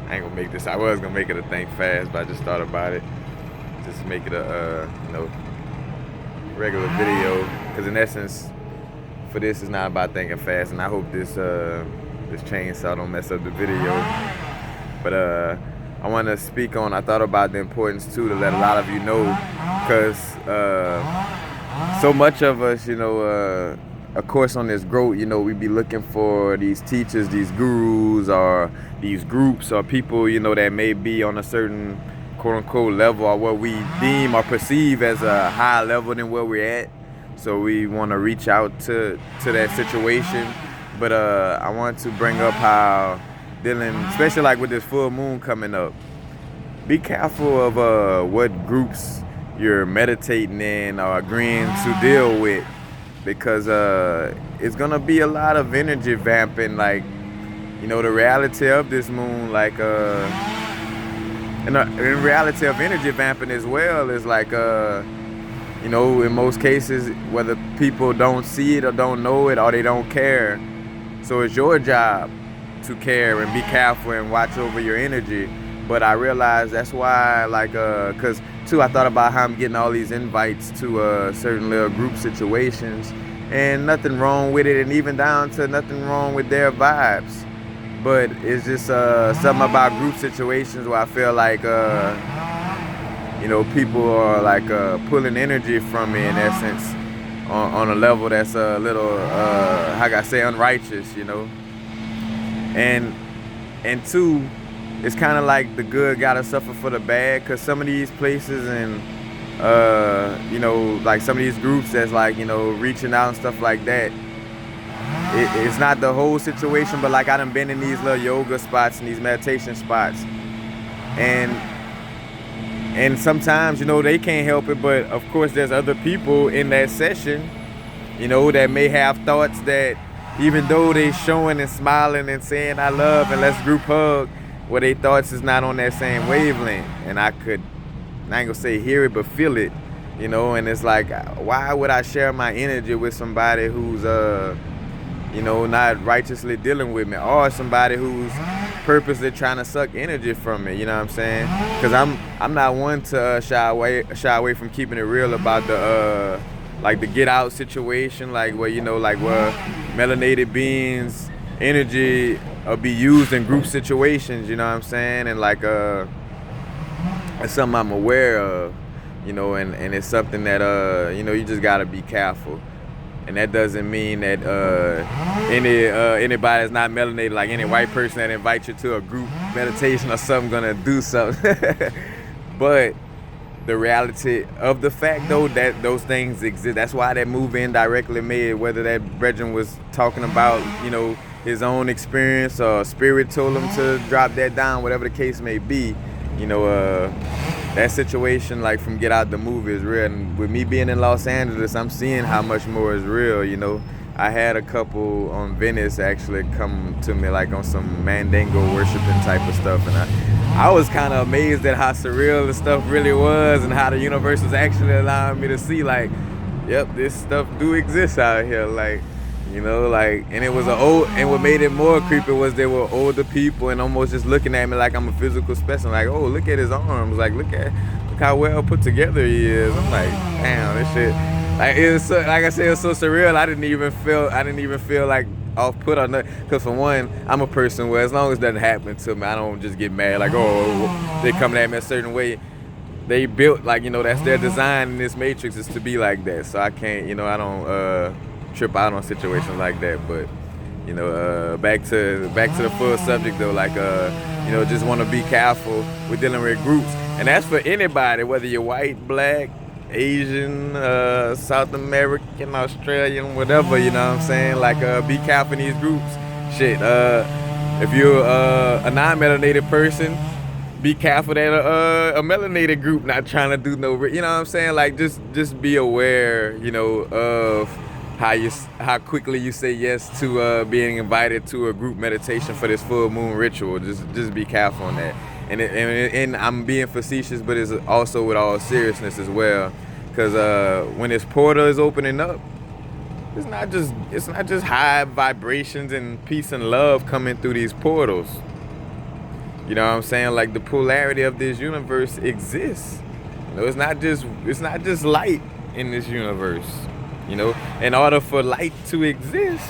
I ain't gonna make this. I was gonna make it a thing fast, but I just thought about it. Just make it a regular video. Because in essence, for this, it's not about thinking fast. And I hope this chainsaw don't mess up the video. But I want to speak on. I thought about the importance too to let a lot of you know, because so much of us, of course, on this growth, we be looking for these teachers, these gurus, or these groups, or people, that may be on a certain quote-unquote level, or what we deem or perceive as a higher level than where we're at. So we want to reach out to that situation. But I want to bring up how dealing, especially like with this full moon coming up, be careful of what groups you're meditating in or agreeing to deal with, because it's gonna be a lot of energy vamping. Like, the reality of this moon, like and the reality of energy vamping as well is like in most cases, whether people don't see it or don't know it or they don't care. So it's your job to care and be careful and watch over your energy. But I realized that's why, like, cause too, I thought about how I'm getting all these invites to certain little group situations, and nothing wrong with it, and even down to nothing wrong with their vibes. But it's just something about group situations where I feel like people are like pulling energy from me in essence on a level that's a little how can I say, unrighteous, and two, it's kind of like the good gotta suffer for the bad, because some of these places and like some of these groups that's like reaching out and stuff like that, it's not the whole situation, but like I done been in these little yoga spots and these meditation spots, and sometimes they can't help it, but of course there's other people in that session that may have thoughts that, even though they showing and smiling and saying I love and let's group hug, well, their thoughts is not on that same wavelength. And I ain't gonna say hear it, but feel it, and it's like, why would I share my energy with somebody who's not righteously dealing with me, or somebody who's purposely trying to suck energy from me, you know what I'm saying? Because I'm not one to shy away from keeping it real about the like the get out situation, like where where melanated beings energy be used in group situations, you know what I'm saying? And like it's something I'm aware of, and it's something that you just gotta be careful. And that doesn't mean that anybody that's not melanated, like any white person that invites you to a group meditation or something, gonna do something. But the reality of the fact, though, that those things exist. That's why that movie indirectly made, whether that brethren was talking about, his own experience or spirit told him to drop that down, whatever the case may be, that situation, like from Get Out the movie, is real. And with me being in Los Angeles, I'm seeing how much more is real, I had a couple on Venice actually come to me like on some Mandingo worshiping type of stuff, and I was kind of amazed at how surreal the stuff really was, and how the universe was actually allowing me to see, like, yep, this stuff do exist out here, like, and it was and what made it more creepy was they were older people and almost just looking at me like I'm a physical specimen, like, oh, look at his arms, like, look how well put together he is. I'm like, damn, this shit, like, it was so, like I said, it was so surreal. I didn't even feel like off put on that, because for one, I'm a person where as long as it doesn't happen to me, I don't just get mad like, oh, they coming at me a certain way. They built, like, that's their design in this matrix, is to be like that. So I can't, I don't trip out on situations like that. But back to the full subject though, like just want to be careful with dealing with groups, and that's for anybody, whether you're white, black, Asian, South American, Australian, whatever, you know what I'm saying? Like, be careful in these groups. Shit, if you're a non-melanated person, be careful that a melanated group not trying to do no, you know what I'm saying? Like, just be aware, of how quickly you say yes to being invited to a group meditation for this full moon ritual. Just be careful on that. And I'm being facetious, but it's also with all seriousness as well, because when this portal is opening up, it's not just high vibrations and peace and love coming through these portals. You know what I'm saying? Like the polarity of this universe exists. You know, it's not just light in this universe. You know, in order for light to exist,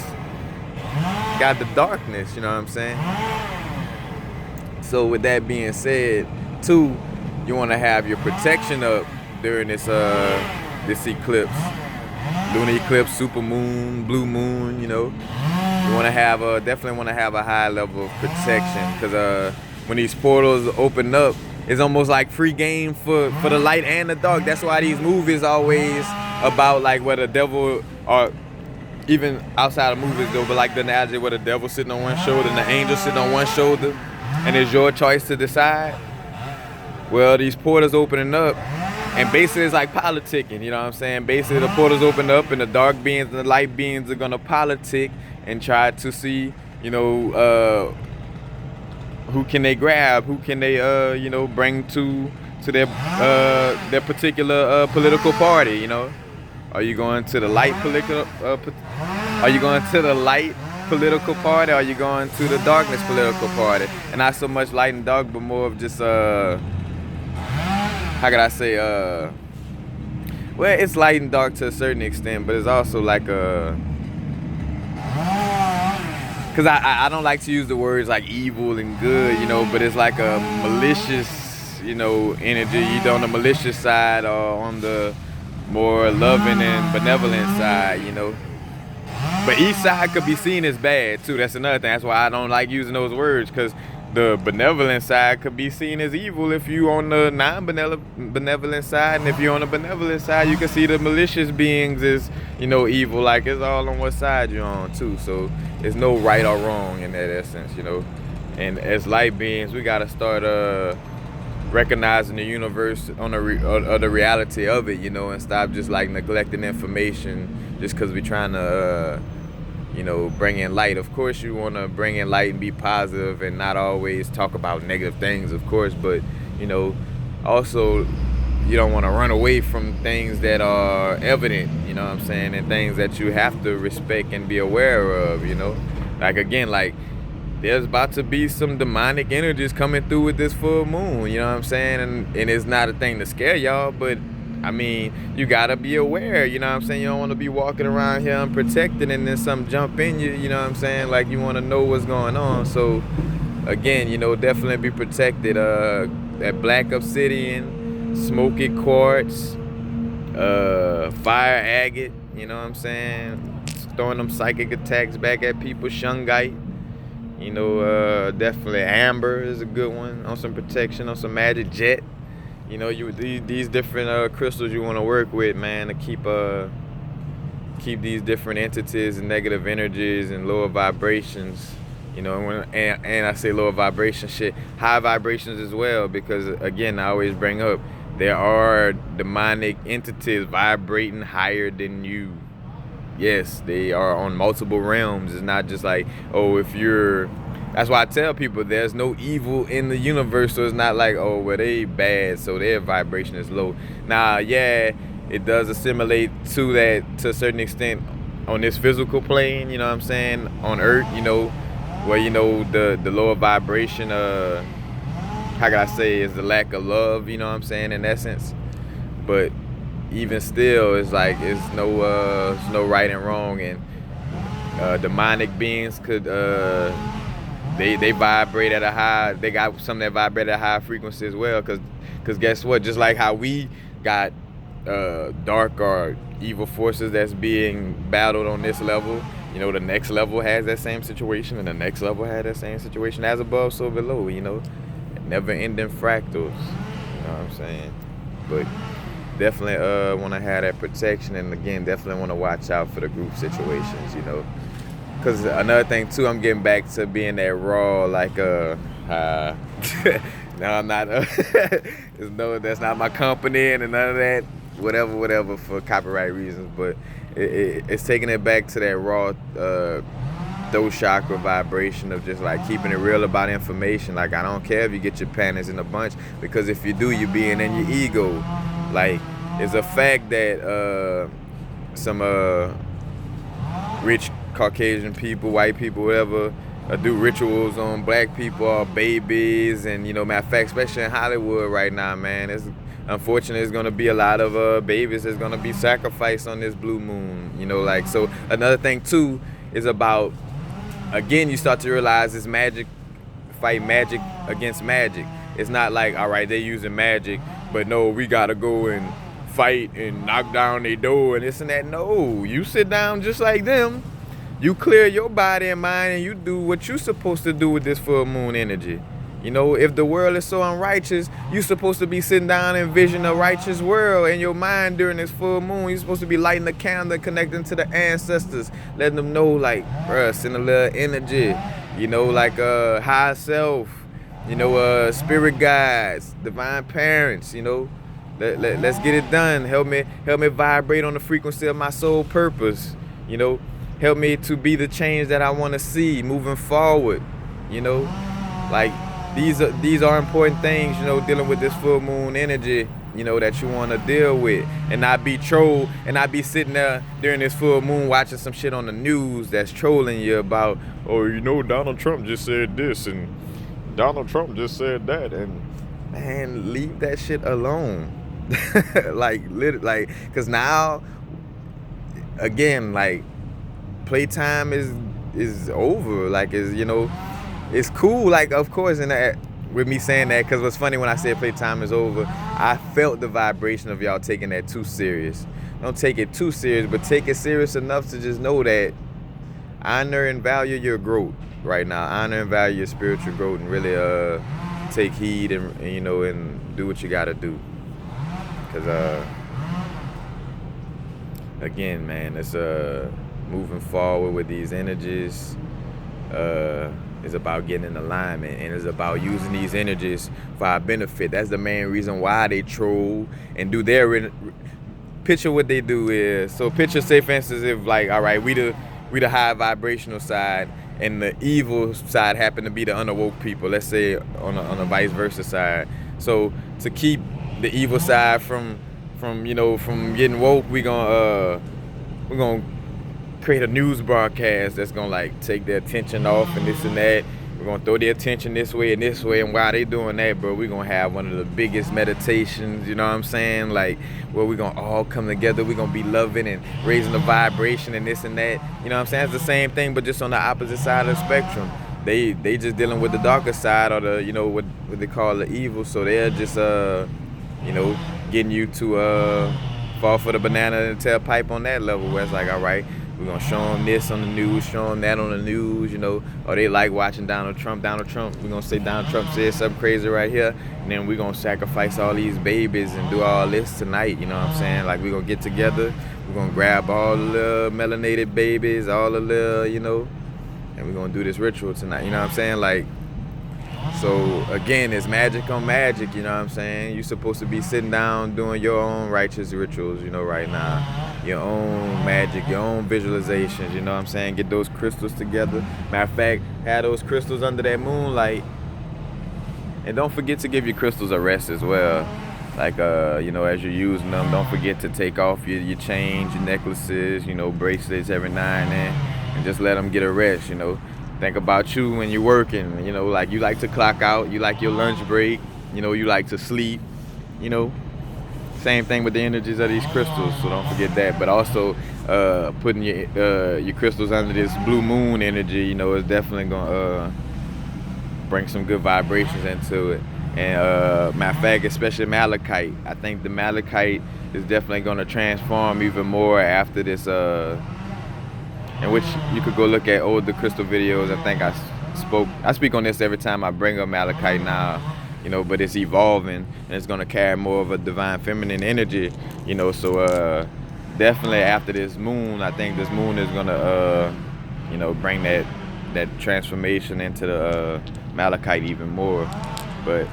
got the darkness. You know what I'm saying? So with that being said, too, you want to have your protection up during this eclipse, lunar eclipse, super moon, blue moon. You know, you want to have definitely want to have a high level of protection, because when these portals open up, it's almost like free game for the light and the dark. That's why these movies always about like where the devil, or even outside of movies though, but like the analogy where the devil sitting on one shoulder and the angel sitting on one shoulder, and it's your choice to decide. Well, these portals opening up, and basically it's like politicking, you know what I'm saying? Basically the portals open up and the dark beings and the light beings are gonna politic and try to see, you know, who can they grab, who can they, you know, bring to their particular political party, you know? Are you going to the light political, are you going to the light political party, or are you going to the darkness political party? And not so much light and dark, but more of just, how could I say, well, it's light and dark to a certain extent, but it's also like because I don't like to use the words like evil and good, you know, but it's like a malicious, you know, energy, either on the malicious side or on the more loving and benevolent side, you know. But each side could be seen as bad too. That's another thing. That's why I don't like using those words, because the benevolent side could be seen as evil if you on the non-benevolent side, and if you're on the benevolent side, you can see the malicious beings as, you know, evil. Like, it's all on what side you're on too. So there's no right or wrong in that essence, you know. And as light beings, we gotta start recognizing the universe on the reality of it, you know, and stop just like neglecting information just because we're trying to you know, bring in light. Of course you want to bring in light and be positive and not always talk about negative things, of course, but, you know, also you don't want to run away from things that are evident, you know what I'm saying, and things that you have to respect and be aware of, you know. Like, again, like, there's about to be some demonic energies coming through with this full moon, you know what I'm saying, and it's not a thing to scare y'all, but I mean, you gotta be aware, you know what I'm saying? You don't want to be walking around here unprotected and then something jump in you, you know what I'm saying? Like, you want to know what's going on. So, again, you know, definitely be protected. That black obsidian, smoky quartz, fire agate, you know what I'm saying? Throwing them psychic attacks back at people, shungite. You know, definitely amber is a good one on some protection, on some magic jet. You know, these different crystals you want to work with, man, to keep these different entities and negative energies and lower vibrations. You know, and I say lower vibration shit, high vibrations as well, because again, I always bring up, there are demonic entities vibrating higher than you. Yes, they are on multiple realms. It's not just like, oh, if you're... That's why I tell people there's no evil in the universe, so it's not like, oh, well, they bad, so their vibration is low. Nah, yeah, it does assimilate to that to a certain extent on this physical plane, you know what I'm saying, on Earth, you know, where, you know, the lower vibration, how can I say, is the lack of love, you know what I'm saying, in essence. But even still, it's like, it's no right and wrong, and demonic beings could... They vibrate at a high, they got some that vibrate at a high frequency as well, because guess what, just like how we got dark or evil forces that's being battled on this level, you know, the next level has that same situation, and the next level has that same situation, as above so below, you know, never ending fractals, you know what I'm saying. But definitely want to have that protection, and again, definitely want to watch out for the group situations, you know. Because another thing too, I'm getting back to being that raw, like no, I'm not. No, that's not my company and none of that. Whatever, for copyright reasons. But it's taking it back to that raw, those chakra vibration of just like keeping it real about information. Like, I don't care if you get your panties in a bunch, because if you do, you're being in your ego. Like, it's a fact that some rich Caucasian people, white people, whatever, do rituals on black people or babies, and matter of fact, especially in Hollywood right now, man, it's unfortunately it's gonna be a lot of babies that's gonna be sacrificed on this blue moon. Like, so another thing too is about, again, you start to realize this magic, fight magic against magic. It's not like, all right, they're using magic, but no, we gotta go and fight and knock down their door and this and that. No, you sit down just like them. You clear your body and mind, and you do what you're supposed to do with this full moon energy. If the world is so unrighteous, you're supposed to be sitting down and envision a righteous world in your mind during this full moon. You're supposed to be lighting the candle, connecting to the ancestors, letting them know, like, bruh, send a little energy, like high self, spirit guides, divine parents, let's get it done. Help me vibrate on the frequency of my soul purpose, help me to be the change that I want to see moving forward, like these are important things, dealing with this full moon energy, that you want to deal with, and not be trolled, and not be sitting there during this full moon watching some shit on the news that's trolling you about, oh, Donald Trump just said this and Donald Trump just said that, and man, leave that shit alone. Cause now, again, like, playtime is over. Like, it's cool. Like, of course, and that with me saying that, because what's funny, when I said playtime is over, I felt the vibration of y'all taking that too serious. Don't take it too serious, but take it serious enough to just know that honor and value your growth right now. Honor and value your spiritual growth, and really take heed and and do what you gotta do. Because again, man, it's moving forward with these energies is about getting in alignment, and it's about using these energies for our benefit. That's the main reason why they troll and do their picture. What they do is, so picture, say for instance, if, like, all right, we the high vibrational side, and the evil side happen to be the unawoke people, let's say on a vice versa side. So to keep the evil side from getting woke, we're gonna create a news broadcast that's gonna, like, take their attention off and this and that. We're gonna throw their attention this way and this way, and while they doing that, bro, we're gonna have one of the biggest meditations, you know what I'm saying, like, where we're gonna all come together. We're gonna be loving and raising the vibration and this and that, you know what I'm saying. It's the same thing, but just on the opposite side of the spectrum. They just dealing with the darker side, or the what they call the evil. So they're just getting you to fall for the banana and tailpipe on that level, where it's like, all right, we're gonna show them this on the news, show them that on the news, or they like watching Donald Trump. We're gonna say Donald Trump said something crazy right here, and then we're gonna sacrifice all these babies and do all this tonight, you know what I'm saying? Like, we're gonna get together, we're gonna grab all the little melanated babies, all the little, and we're gonna do this ritual tonight, you know what I'm saying? Like, so again, it's magic on magic, you know what I'm saying? You're supposed to be sitting down doing your own righteous rituals, right now. Your own magic, your own visualizations, you know what I'm saying? Get those crystals together. Matter of fact, have those crystals under that moonlight. And don't forget to give your crystals a rest as well. Like, as you're using them, don't forget to take off your chains, your necklaces, bracelets every now and then, and just let them get a rest, Think about you when you're working, like, you like to clock out, you like your lunch break, you like to sleep, Same thing with the energies of these crystals, so don't forget that. But also, putting your crystals under this blue moon energy, is definitely gonna bring some good vibrations into it. And matter of fact, especially malachite. I think the malachite is definitely gonna transform even more after this. In which you could go look at older crystal videos. I think I speak on this every time I bring up malachite now. But it's evolving, and it's gonna carry more of a divine feminine energy, so definitely after this moon, I think this moon is gonna bring that transformation into the malachite even more. But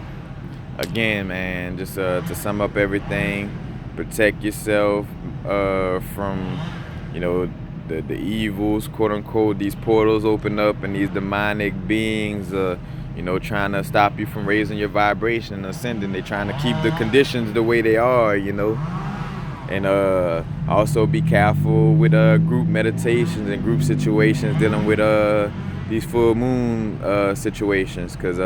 again, man, just to sum up everything, protect yourself from the evils, quote unquote. These portals open up, and these demonic beings trying to stop you from raising your vibration and ascending. They're trying to keep the conditions the way they are, And also be careful with group meditations and group situations dealing with these full moon situations, because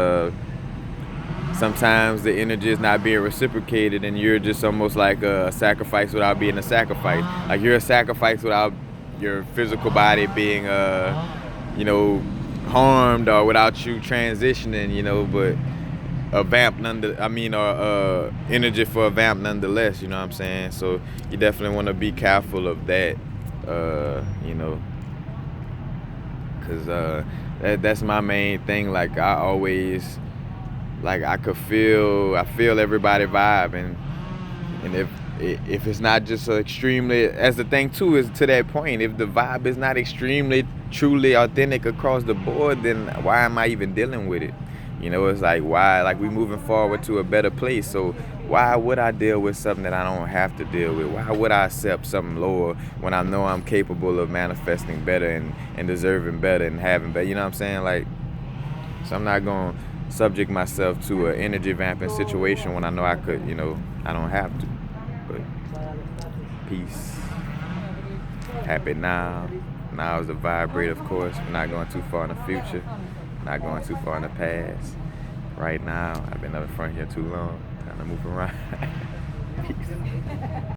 sometimes the energy is not being reciprocated, and you're just almost like a sacrifice without being a sacrifice. Like you're a sacrifice without your physical body being you know, harmed, or without you transitioning, you know, but a vamp energy for a vamp nonetheless, you know what I'm saying? So you definitely want to be careful of that, you know, because that's my main thing. Like I always, like I feel everybody vibe, and if it's not just extremely, as the thing too is to that point, if the vibe is not extremely truly authentic across the board, then why am I even dealing with it? You know, it's like, why, like we moving forward to a better place, so why would I deal with something that I don't have to deal with? Why would I accept something lower when I know I'm capable of manifesting better and deserving better and having better, you know what I'm saying? Like, so I'm not going to subject myself to an energy vamping situation when I know I could, you know, I don't have to. But peace. Happy now. Now is the vibrate, of course. We're not going too far in the future. Not going too far in the past. Right now, I've been up in front here too long. Time to move around. Peace.